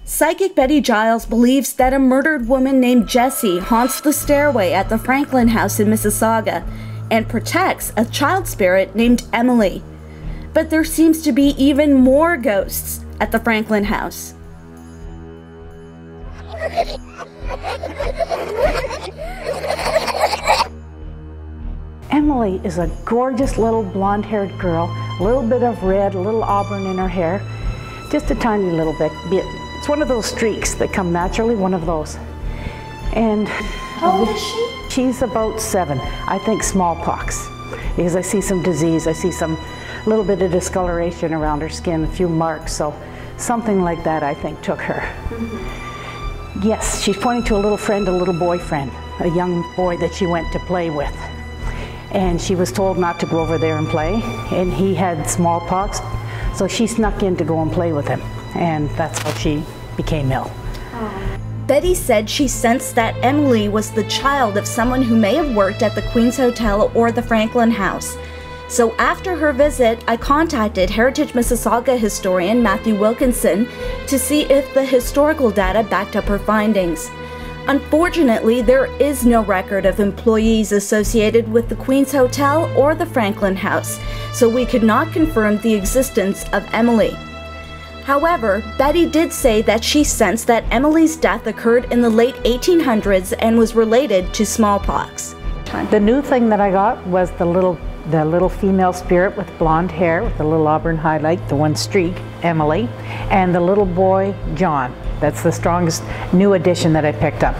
Psychic Bettee Giles believes that a murdered woman named Jessie haunts the stairway at the Franklin house in Mississauga and protects a child spirit named Emily. But there seems to be even more ghosts at the Franklin house. Emily is a gorgeous little blonde-haired girl, a little bit of red, a little auburn in her hair, just a tiny little bit. It's one of those streaks that come naturally, one of those. And how old is she? She's about 7. I think smallpox, because I see some disease. I see some little bit of discoloration around her skin, a few marks, so something like that I think took her. Mm-hmm. Yes, she's pointing to a little friend, a little boyfriend, a young boy that she went to play with. And she was told not to go over there and play, and he had smallpox, so she snuck in to go and play with him, and that's how she became ill. Bettee said she sensed that Emily was the child of someone who may have worked at the Queen's Hotel or the Franklin House. So after her visit, I contacted Heritage Mississauga historian Matthew Wilkinson to see if the historical data backed up her findings. Unfortunately, there is no record of employees associated with the Queen's Hotel or the Franklin House, so we could not confirm the existence of Emily. However, Bettee did say that she sensed that Emily's death occurred in the late 1800s and was related to smallpox. The new thing that I got was the little female spirit with blonde hair with the little auburn highlight, the one streak, Emily, and the little boy, John. That's the strongest new addition that I picked up.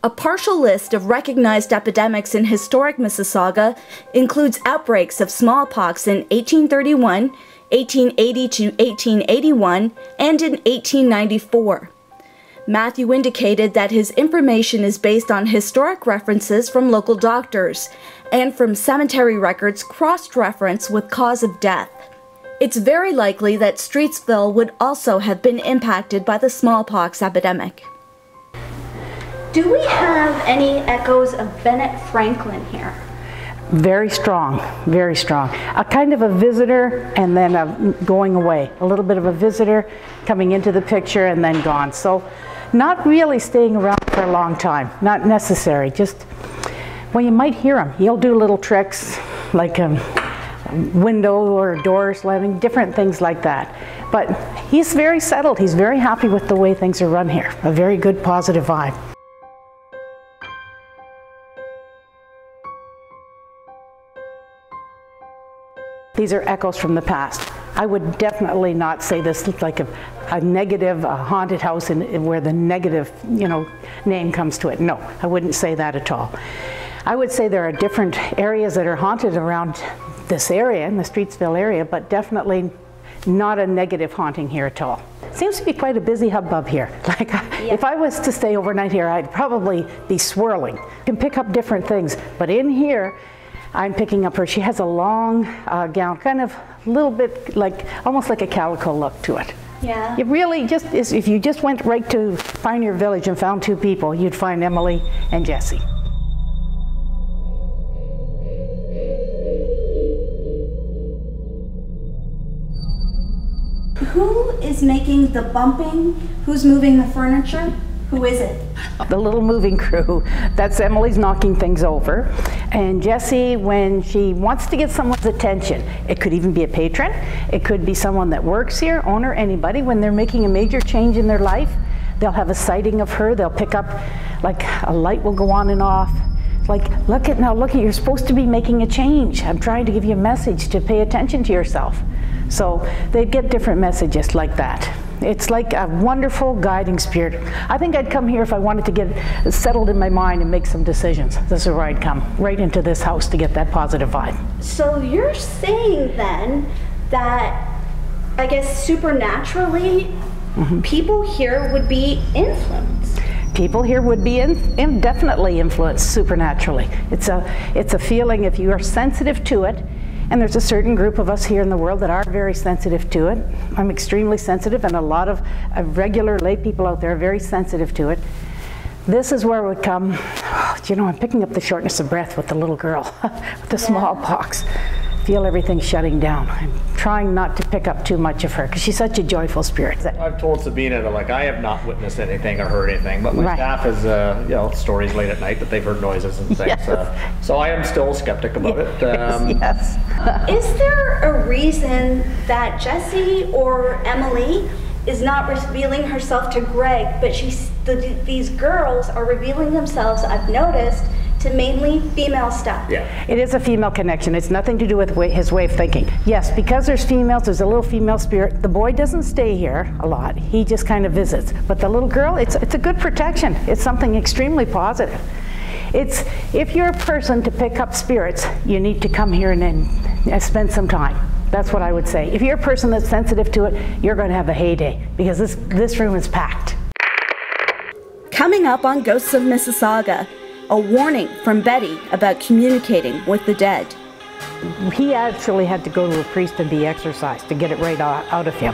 A partial list of recognized epidemics in historic Mississauga includes outbreaks of smallpox in 1831, 1880 to 1881, and in 1894. Matthew indicated that his information is based on historic references from local doctors and from cemetery records cross-referenced with cause of death. It's very likely that Streetsville would also have been impacted by the smallpox epidemic. Do we have any echoes of Bennet Franklin here? Very strong, very strong. A kind of a visitor and then a going away. A little bit of a visitor coming into the picture and then gone. So not really staying around for a long time, not necessary. Just, well, you might hear him. He'll do little tricks like a window or a door slamming, different things like that. But he's very settled. He's very happy with the way things are run here. A very good positive vibe. These are echoes from the past. I would definitely not say this looks like a negative, a haunted house where the negative, name comes to it. No, I wouldn't say that at all. I would say there are different areas that are haunted around this area, in the Streetsville area, but definitely not a negative haunting here at all. Seems to be quite a busy hubbub here. If I was to stay overnight here, I'd probably be swirling. You can pick up different things, but in here, I'm picking up her. She has a long gown, kind of a little bit like, almost like a calico look to it. Yeah. It really just is, if you just went right to Pioneer Village and found 2 people, you'd find Emily and Jessie. Who is making the bumping? Who's moving the furniture? Who is it? The little moving crew. That's Emily's knocking things over. And Jessie, when she wants to get someone's attention, it could even be a patron, it could be someone that works here, owner, anybody, when they're making a major change in their life, they'll have a sighting of her, they'll pick up, like a light will go on and off. It's like, look at, you're supposed to be making a change. I'm trying to give you a message to pay attention to yourself. So they get different messages like that. It's like a wonderful guiding spirit. I think I'd come here if I wanted to get settled in my mind and make some decisions. This is where I'd come, right into this house to get that positive vibe. So you're saying then that, I guess supernaturally, people here would be influenced? People here would be definitely influenced supernaturally. It's a feeling, if you are sensitive to it, and there's a certain group of us here in the world that are very sensitive to it. I'm extremely sensitive, and a lot of regular lay people out there are very sensitive to it. This is where it would come, I'm picking up the shortness of breath with the little girl, with the smallpox. feel everything shutting down. I'm trying not to pick up too much of her because she's such a joyful spirit. I've told Sabina that, like, I have not witnessed anything or heard anything, but my staff has, you know, stories late at night that they've heard noises and things. Yes. So I am still a skeptic about it. Yes. Is there a reason that Jessie or Emily is not revealing herself to Greg, but these girls are revealing themselves, I've noticed, to mainly female stuff? Yeah. It is a female connection. It's nothing to do with his way of thinking. Yes, because there's females, there's a little female spirit. The boy doesn't stay here a lot. He just kind of visits. But the little girl, it's a good protection. It's something extremely positive. If you're a person to pick up spirits, you need to come here and spend some time. That's what I would say. If you're a person that's sensitive to it, you're going to have a heyday because this room is packed. Coming up on Ghosts of Mississauga, a warning from Bettee about communicating with the dead. He actually had to go to a priest and be exorcised to get it right out of him.